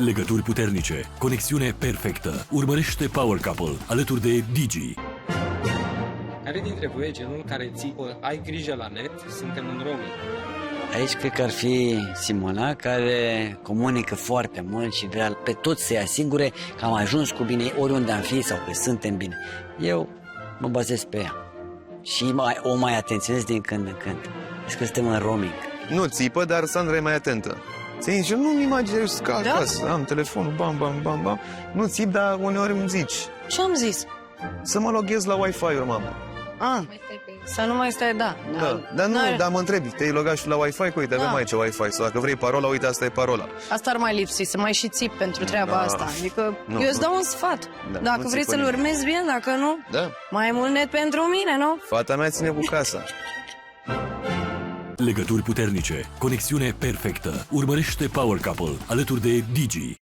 Legături puternice, conexiune perfectă. Urmărește Power Couple alături de Digi. Care dintre voi e genul care țipă, ai grijă la net, suntem în roaming? Aici cred că ar fi Simona, care comunică foarte mult și vrea pe toți să-i asigure că am ajuns cu bine oriunde am fi sau că suntem bine. Eu mă bazez pe ea și o mai atenționez din când în când. Zic că suntem în roaming. Nu țipă, dar Sandra e mai atentă. Ți-ai zis, nu-mi imaginez că acasă, am telefonul, bam, bam, bam, bam. Nu țip, dar uneori îmi zici. Ce am zis? Să mă loghez la Wi-Fi-uri, mamă. Să nu mai stai, da. Dar nu, dar mă întrebi, te-ai logat și la Wi-Fi? Că uite, avem aici Wi-Fi. Sau dacă vrei parola, uite, asta e parola. Asta ar mai lipsi, să mai și țip pentru treaba asta. Adică Nu, eu îți nu. dau un sfat. Da, Dacă nu vrei țipă să-l nimeni. urmezi bine, dacă nu, Da, mai mult net pentru mine, nu? fata mea ține cu casa. Legături puternice, conexiune perfectă. Urmărește Power Couple alături de Digi.